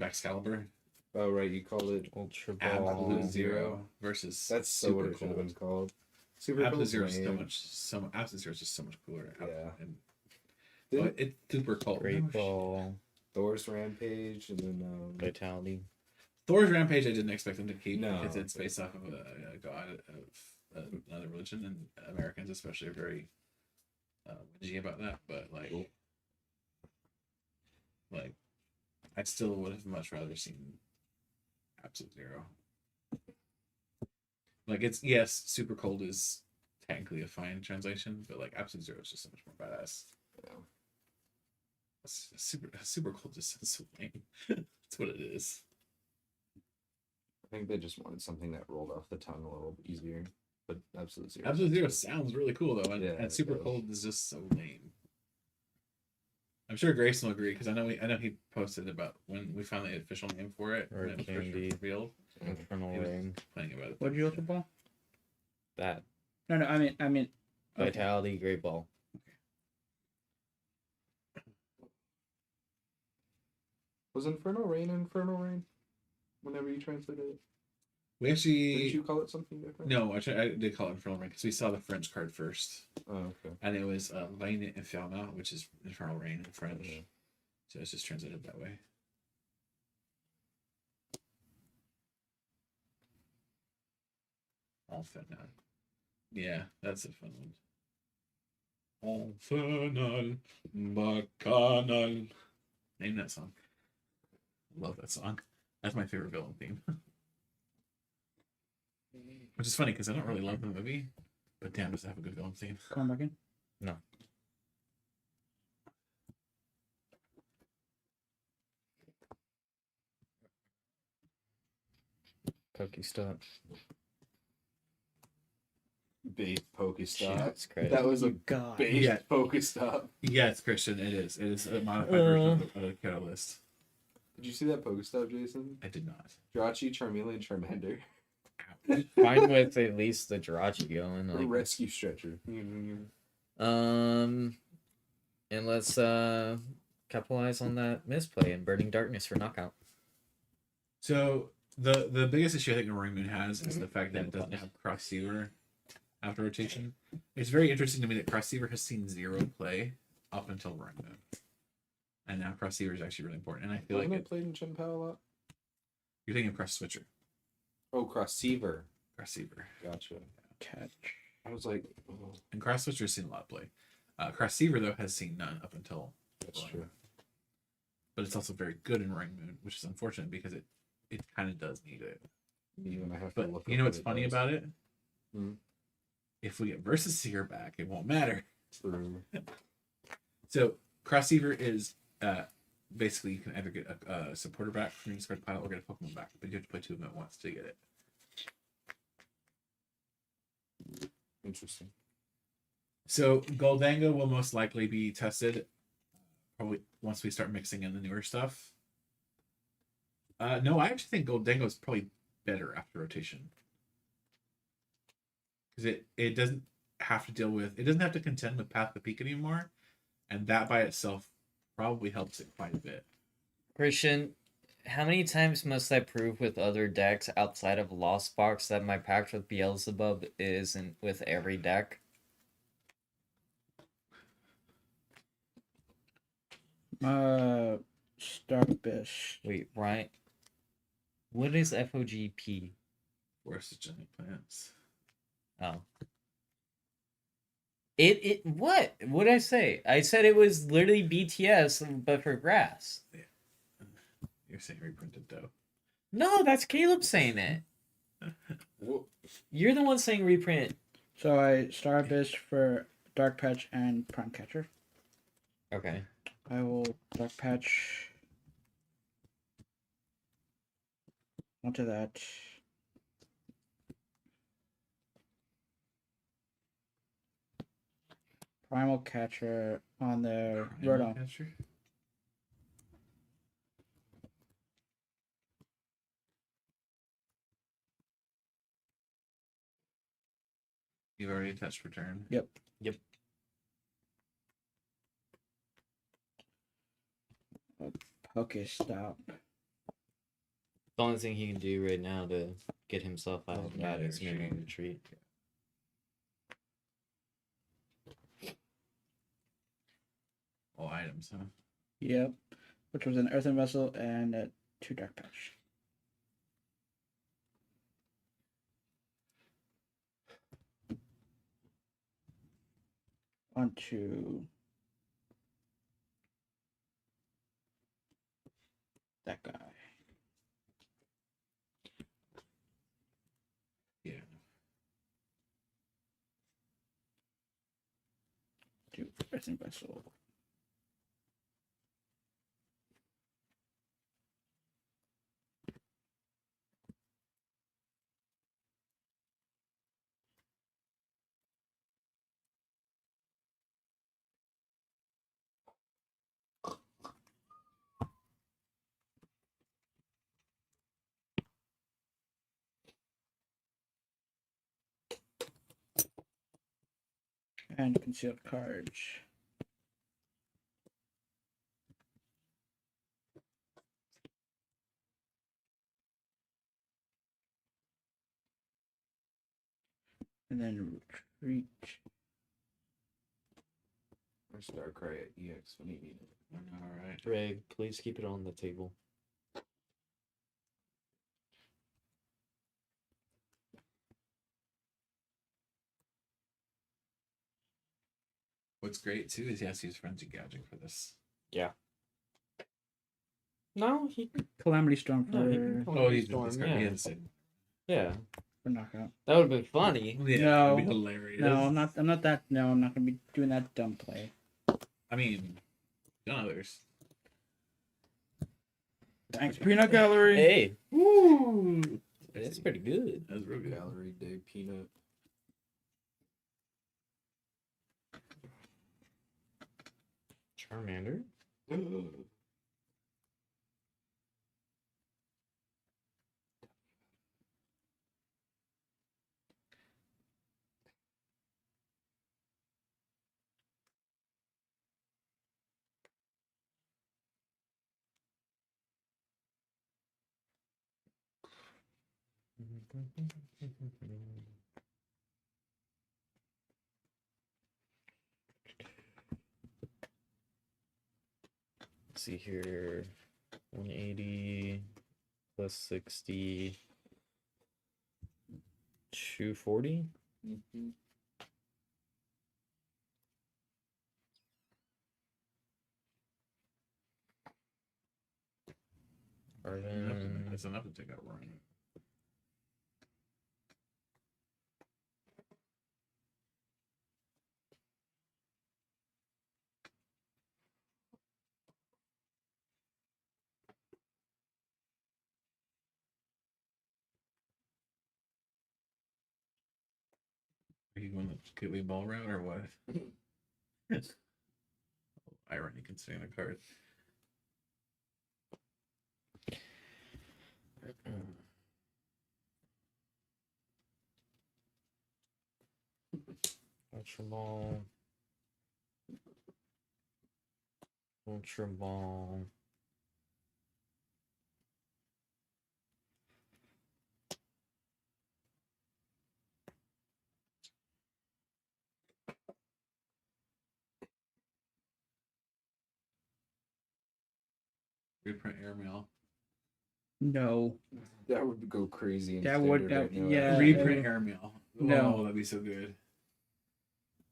Excalibur, Oh, right, you called it. Ultra Absolute Ball. Absolute Zero. Zero versus That's so what Super it should have Cold. been called. Super Absolute Cold's Zero is lame. Absolute Zero is just so much cooler. Yeah. And, Didn't but it's super cold. Great Ball. Thor's Rampage and then Vitality. Thor's Rampage, I didn't expect them to keep No. because it's based off of a god of another religion, and Americans especially are very whingy about that. But like, I still would have much rather seen Absolute Zero. Like, it's yes, Super Cold is technically a fine translation, but like Absolute Zero is just so much more badass. Yeah. Super cold just sounds so lame. That's what it is. I think they just wanted something that rolled off the tongue a little easier. But Absolute Zero. Absolute Zero sounds really cool though, and, Yeah, and it Super does. Cold is just so lame. I'm sure Grayson will agree because I know he posted about when we found the official name for it when it was first Candy. revealed. Infernal He was Ring. playing about it. What did you also ball? That. No, I mean. Okay. Vitality, Great Ball. Was Infernal Rain? Whenever you translated it, We actually didn't you call it something different? no, I did call it Infernal Rain because we saw the French card first, Oh, okay. and it was Laine Infernal, which is Infernal Rain in French. Okay. So it's just translated that way. Infernal. Yeah, that's a fun one. Infernal Bacchanal. Name that song. Love that song. That's my favorite villain theme. Which is funny because I don't really love the movie, but damn, does it have a good villain theme. Come back in. No. Pokestop. Base Pokestop. Jesus Christ. That was a God. base Yeah. Pokestop. Yes, Christian, it is. It is a modified version of the Catalyst. Did you see that Pokestop, Jason? I did not. Jirachi, Charmeleon, Charmander. Fine with at least the Jirachi going. A Like, rescue stretcher. and let's capitalize on that misplay and Burning Darkness for knockout. So the biggest issue I think Roaring Moon has is the fact that it doesn't have Cross Seaver after rotation. It's very interesting to me that Cross Seaver has seen zero play up until Roaring Moon. And now Cross Seaver is actually really important. And I feel Wasn't like it played in Chen Pao a lot? you're thinking of Cross Switcher. Oh, Cross Seaver. Cross Seaver. Gotcha. Catch. I was like, oh, And Cross Switcher has seen a lot of play. Cross Seaver, though, has seen none up until that's Roaring true. Moon. But it's also very good in Roaring Moon, which is unfortunate because it kind of does need it. Even I have to But look you up know what what's it funny does. about it? Hmm. If we get Versus Seer back, it won't matter. True. So Cross Seaver is basically you can either get a supporter back from your discard pile or get a Pokemon back, but you have to play two of them at once to get it. Interesting. So Goldango will most likely be tested probably once we start mixing in the newer stuff. No, I actually think Goldango is probably better after rotation. Because it doesn't have to it doesn't have to contend with Path of Peak anymore. And that by itself probably helps it quite a bit. Christian, how many times must I prove with other decks outside of Lost Box that my pact with Beelzebub isn't with every deck? Starfish. Wait, right? What is FOGP? Forest of Giant Plants. Oh. It what? What did I say? I said it was literally BTS but for grass. You're saying reprinted though. No, that's Caleb saying it. Whoa. You're the one saying reprint. So I Starfish for Dark Patch and Prime Catcher. Okay. I will Dark Patch onto that. Primal Catcher on the Rotom. Catcher? You've already attached return. Yep. Yep. Pokestop. The only thing he can do right now to get himself out of Yeah, that is maybe retreat. retreat. All items, huh? Yep. Which was an Earthen Vessel and a 2 Dark Patch. Onto that guy. Yeah. To Earthen Vessel. And concealed cards. And then retreat. Or Starcry at EX when you need it. All right. Greg, please keep it on the table. What's great too is he has to use frenzy gouging for this. No, he Calamity Storm for, no, he can Oh, he's Storm, discard. yeah. He has to say. Yeah, for knockout. that would have been funny. Yeah, No. that'd be hilarious. No, I'm not that. No, I'm not gonna be doing that dumb play. I mean, none others. Thanks, Peanut Gallery. Hey, Woo! that's pretty good. That was real good. Gallery Day Peanut. Charmander. Let's see here. 180 plus 60. 240. Mm-hmm. That's enough to take out Ryan. Are you going the Kiwi ball route or what? Irony considering the card. Ultra Ball. Ultra Ball. Reprint airmail. No. That would go crazy. In That would- standard right now. yeah. Reprint airmail. No. Oh, that'd be so good.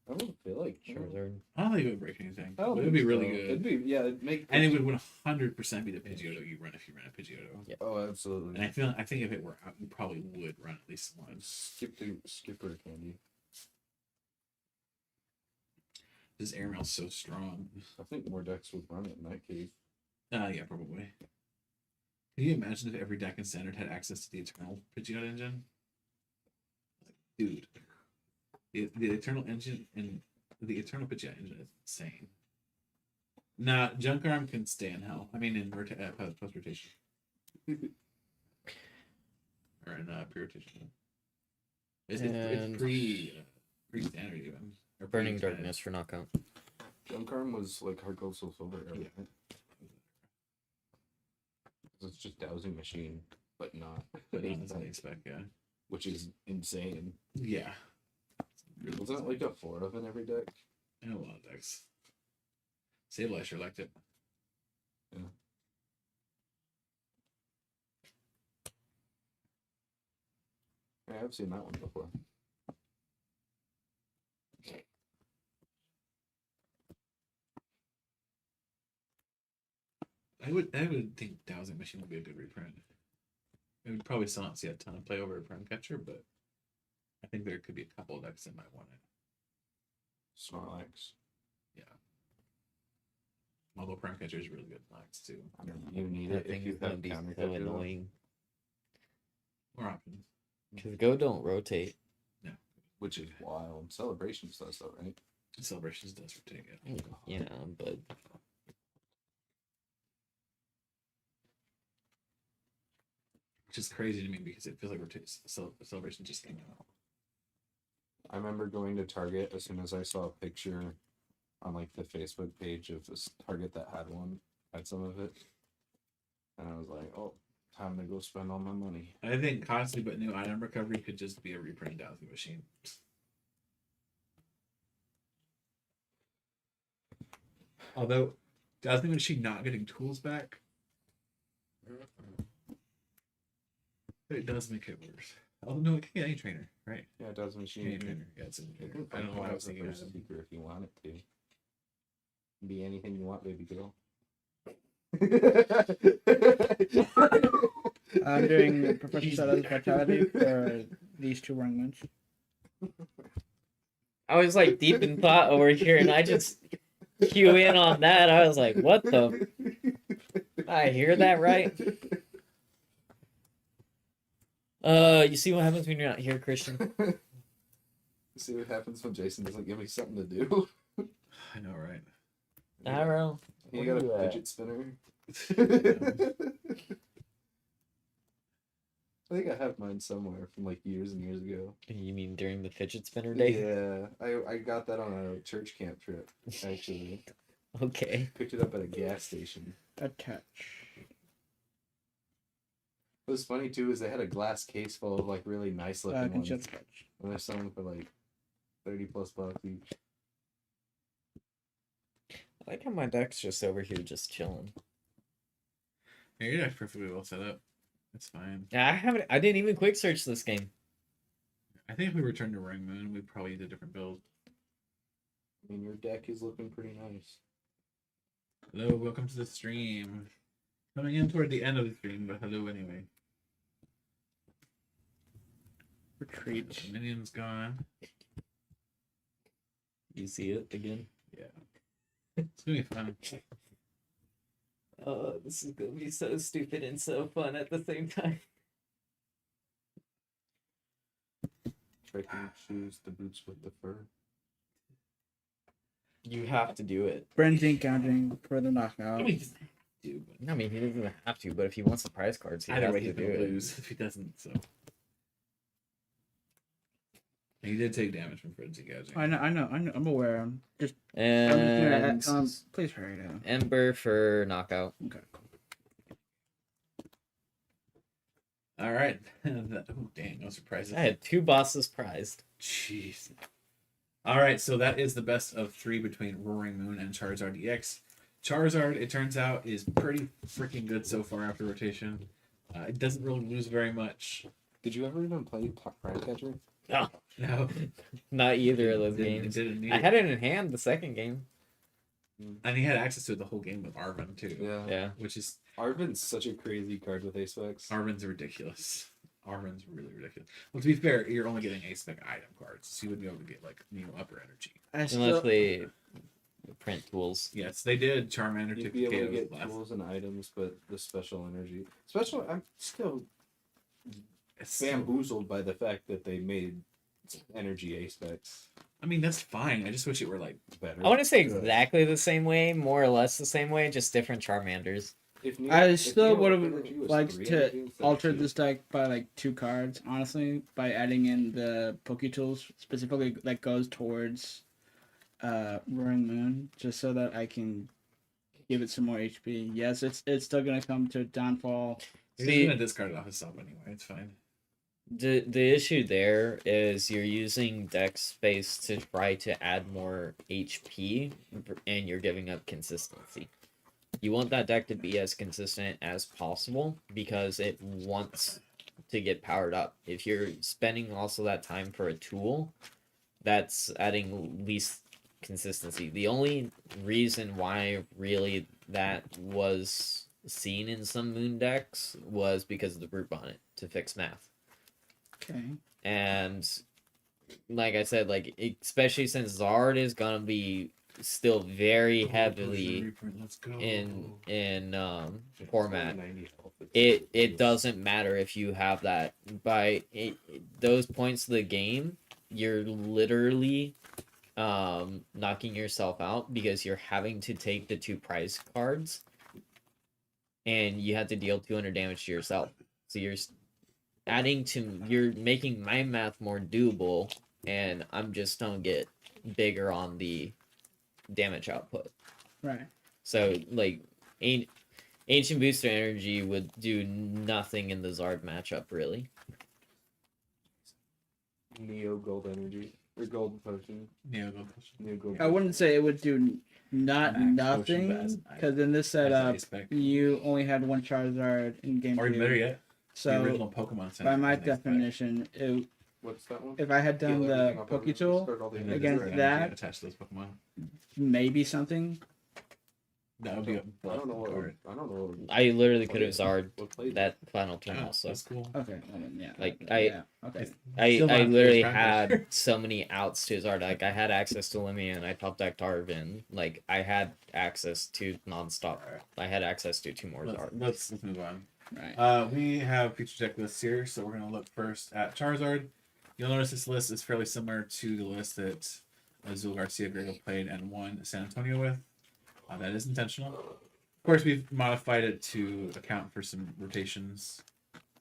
I don't feel like Charizard. I don't think it would break anything. I don't But it would think be really so. good. It'd be it'd make. And it would 100% be the Pidgeotto you run if you ran a Pidgeotto. Yeah. Oh, absolutely. And I think if it were out, you probably would run at least once. Skipper candy. This airmail's so strong. I think more decks would run it in that case. Yeah, probably. Can you imagine if every deck in Standard had access to the Eternal Pidgeot engine? Dude, the Eternal engine and the Eternal Pidgeot engine is insane. Nah, Junk Arm can stay in hell. I mean, in post rotation or in pre-rotation. It's And- Uh, standard even. Or Burning pre-standard. Darkness for knockout. Junkarm was like Hard Gold Soul Silver. Right? Yeah. It's just dowsing machine, but not. But not as I expect, yeah. Which is insane. Yeah. Wasn't it like a 4 of in every deck? And a lot of decks. Sable, I sure liked it. Yeah, I've seen that one before. I would think Dowsing Machine would be a good reprint. We would probably still not see a ton of play over a Prime Catcher, but I think there could be a couple of decks that might want it. Snorlax. Yeah. Although Prime Catcher is really good in Lax too. I mean, you need That it if thing you is gonna have be counter so catcher, though. annoying. More options. Because Go don't rotate. Which is wild. Celebrations does though, right? Celebrations does rotate it. Yeah, but Which is crazy to me because it feels like Celebration just came out. I remember going to Target as soon as I saw a picture on like the Facebook page of this Target that had some of it, and I was like, oh, time to go spend all my money. I think costly but new item recovery could just be a reprint dowsing machine. Although, dowsing machine not getting tools back, it does make it worse. Although, no, it can get any trainer, right? Yeah, it does machine. Any trainer. Yeah, it's in You here. can I don't know what I was thinking of. speaker if you want it to. Be anything you want, baby girl. I'm doing Professor Shadow's Vitality for these two Rungmans. I was like deep in thought over here, and I just cue in on that. I was like, what the? I hear that right? You see what happens when you're not here, Christian? See what happens when Jason doesn't give me something to do. I know, right? I don't know. You Where got you a at? fidget spinner? I think I have mine somewhere from like years and years ago. You mean during the fidget spinner day? Yeah, I got that on a church camp trip, actually. Okay. Picked it up at a gas station. Attach. What was funny too is they had a glass case full of like really nice looking ones. Concealed sketch. And they're selling for like $30+ each. I like how my deck's just over here, just chilling. Yeah, your deck's perfectly well set up. It's fine. Yeah, I didn't even quick search this game. I think if we returned to Ring Moon, we'd probably use a different build. I mean, your deck is looking pretty nice. Hello, welcome to the stream. Coming in toward the end of the stream, but hello anyway. Retreat. The minion's gone. You see it again? Yeah. It's gonna be fun. Oh, this is gonna be so stupid and so fun at the same time. Trekking shoes, the boots with the fur. You have to do it. Frenzy counting for the knockout. I mean, he doesn't have to, but I mean, he doesn't have to, but if he wants the prize cards, he either has way, to he's do gonna it. lose if he doesn't. So he did take damage from frenzy gouging. I know. I'm aware. Just And please hurry down. Ember for knockout. Okay, cool. All right. Oh dang! No surprises. I had 2 bosses prized. Jeez. All right, so that is the best of 3 between Roaring Moon and Charizard EX. Charizard, it turns out, is pretty freaking good so far after rotation. It doesn't really lose very much. Did you ever even play Prime Catcher? No, No, not either of those it games. didn't need I it. had it in hand the second game. And he had access to it the whole game with Arven too. Yeah. Yeah. Which is Arven's such a crazy card with ace specs. Arven's ridiculous. Arven's really ridiculous. Well, to be fair, you're only getting a spec item cards, so you wouldn't be able to get like upper energy. Unless they print tools. Yes, they did. Charmander You'd took be able to KOs get last. tools and items, but the special energy. I'm still It's bamboozled by the fact that they made energy ace specs I mean, that's fine. I just wish it were like better. I want to say Good. exactly the same way, more or less the same way, just different Charmanders. I still would have energy was liked 3 to energy instead of alter 2. this deck by like 2 cards, honestly, by adding in the Poke Tools specifically that goes towards Roaring Moon, just so that I can give it some more HP. Yes, it's still gonna come to downfall. he's See- gonna discard it off his sub anyway. It's fine. The issue there is you're using deck space to try to add more HP, and you're giving up consistency. You want that deck to be as consistent as possible because it wants to get powered up. If you're spending also that time for a tool, that's adding least consistency. The only reason why really that was seen in some moon decks was because of the Brute Bonnet to fix math. Okay. And like I said, like especially since Zard is gonna be still very heavily Let's go. in format. 90 health, It doesn't matter if you have that by those points of the game, you're literally knocking yourself out because you're having to take the 2 prize cards and you have to deal 200 damage to yourself. So you're making my math more doable and I'm just don't get bigger on the damage output. Right. So like ancient booster energy would do nothing in the Zard matchup really. Neo Gold Energy or Gold Potion. Neo Gold Potion. Neo Gold. I wouldn't say it would do not Max potion, but as nothing an because in this as setup a spec. you only had one Charizard in game Or better 2. yet, the So original Pokemon Center by my in the next pack. definition, What's that one? if I had done Heal the everything up Poké over, Tool, start all the And then energy against just right the energy that- attached to those Pokemon. maybe something. That would be a I don't know what. card. I don't know. I literally could have Zard What played that final turn Oh, also. that's cool. Okay, well, then, yeah. Like, yeah, okay. Still I not literally first round had so many outs to Zard. Like I had access to Limian, I top decked Arvin. Like I had access to nonstop. I had access to 2 more Zard. Let's move on. Right. We have feature deck lists here, so we're gonna look first at Charizard. You'll notice this list is fairly similar to the list that Azul Garcia Grego played and won San Antonio with. That is intentional. Of course, we've modified it to account for some rotations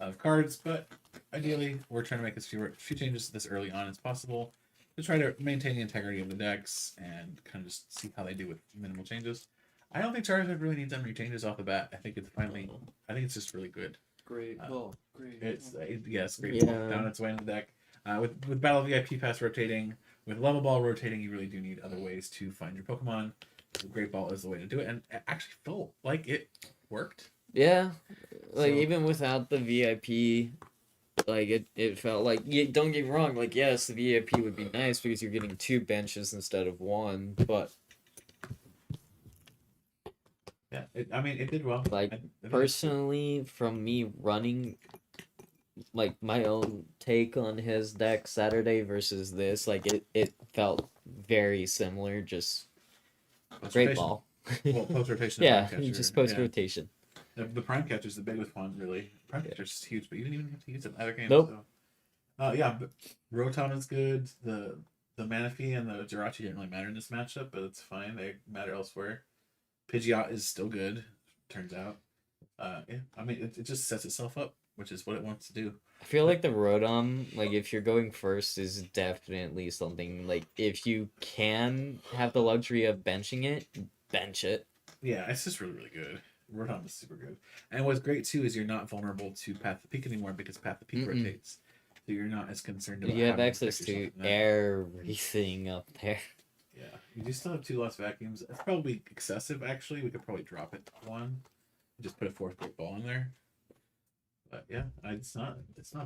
of cards, but ideally, we're trying to make as few changes this early on as possible to try to maintain the integrity of the decks and kind of just see how they do with minimal changes. I don't think Charizard really needs any changes off the bat. I think it's just really good. Great. Well, great. It's yes, great. Yeah. Down its way in the deck. With Battle VIP Pass rotating, with Level Ball rotating, you really do need other ways to find your Pokemon. The Great Ball is the way to do it, and it actually felt like it worked. Yeah, like So- even without the VIP, like it felt like. Don't get me wrong. Like yes, the VIP would be nice because you're getting 2 benches instead of 1. But Yeah, it did well. Like, I think personally, from me running, like my own take on his deck Saturday versus this, like it felt very similar. Just post great rotation. ball. Well, post rotation. Yeah, just post yeah. rotation. The Prime Catcher's the biggest one, really. Prime Catcher's just huge, but you didn't even have to use it in other games. Nope. So. Yeah, but Rotom is good. The Manaphy and the Jirachi didn't really matter in this matchup, but it's fine. They matter elsewhere. Pidgeot is still good, turns out. Yeah, it just sets itself up, which is what it wants to do. I feel like the Rotom, like if you're going first, is definitely something like if you can have the luxury of benching it, bench it. Yeah, it's just really, really good. Rotom is super good. And what's great too is you're not vulnerable to Path of Peak anymore because Path of Peak Mm-mm. rotates. So you're not as concerned about You have having access protect to yourself from that. everything up there. Yeah, you do still have 2 lost vacuums. It's probably excessive, actually. We could probably drop it to 1. And just put a 4th Great Ball in there. But yeah, it's not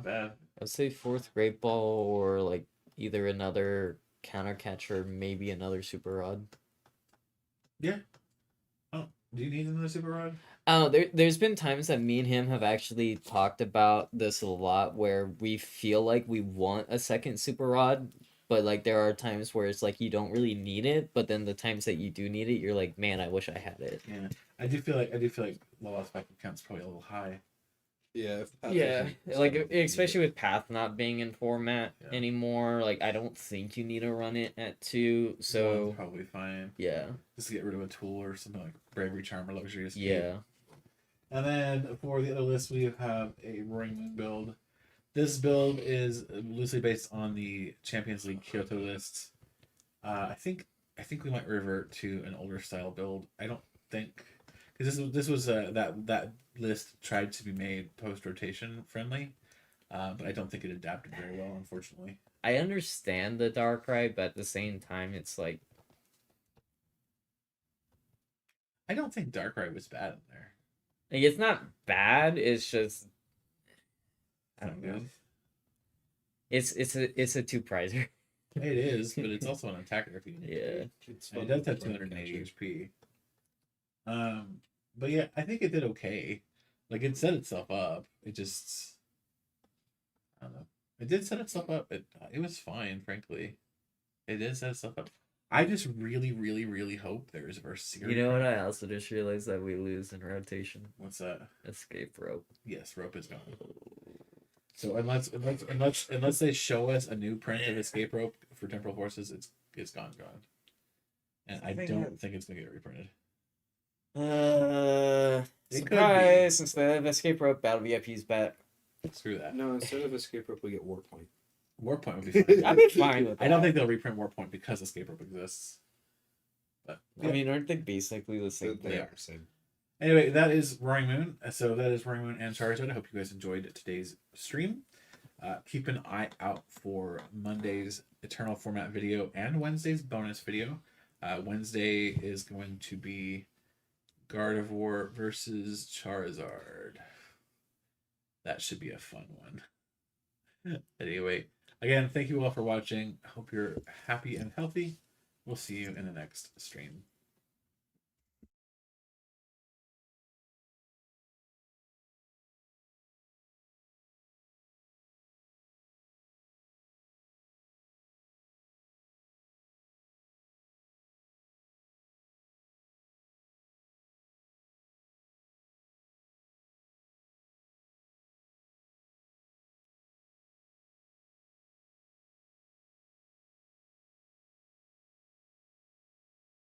bad. I'd say 4th Great Ball or like either another counter catcher, maybe another Super Rod. Yeah. Oh, do you need another Super Rod? Oh, there's been times that me and him have actually talked about this a lot where we feel like we want a second Super Rod, but like there are times where it's like you don't really need it, but then the times that you do need it, you're like, man, I wish I had it. Yeah, I do feel like the lost vacuum count's probably a little high. Yeah. If Path Yeah, isn't- like especially with Path not being in format Yeah. anymore, like I don't think you need to run it at 2. So One's probably fine. yeah, Just to get rid of a tool or something like Bravery Charm or Luxury Escape. yeah. And then for the other list, we have a Roaring Moon build. This build is loosely based on the Champions League Kyoto list. I think we might revert to an older style build. I don't think because this was that list tried to be made post rotation friendly, but I don't think it adapted very well, unfortunately. I understand the Darkrai, but at the same time, it's like I don't think Darkrai was bad in there. it's not bad. It's just I Not don't know. good. It's a 2 prizer. It is, but it's also an attacker if you need it. Yeah. It's And fun it does have with Prime 280 Catcher. HP. But yeah, I think it did okay. Like it set itself up. It just, I don't know. It did set itself up. It was fine, frankly. It did set itself up. I just really, really, really hope there is a versus. You know what? I also just realized that we lose in rotation. What's that? Escape rope. Yes, rope is gone. So unless they show us a new print of escape rope for Temporal Forces, it's gone. And I don't think it's gonna get reprinted. It could be. Surprise! Instead of escape rope, battle VIP's back. Screw that. No, instead of escape rope, we get war point. Warpoint would be fine. I'd be fine with that. I don't think they'll reprint Warpoint because Escape Rope exists. But I mean, aren't they basically the same They thing? are same. anyway, that is Roaring Moon. So that is Roaring Moon and Charizard. I hope you guys enjoyed today's stream. Keep an eye out for Monday's Eternal Format video and Wednesday's bonus video. Wednesday is going to be Gardevoir versus Charizard. That should be a fun one. Anyway, again, thank you all for watching. I hope you're happy and healthy. We'll see you in the next stream.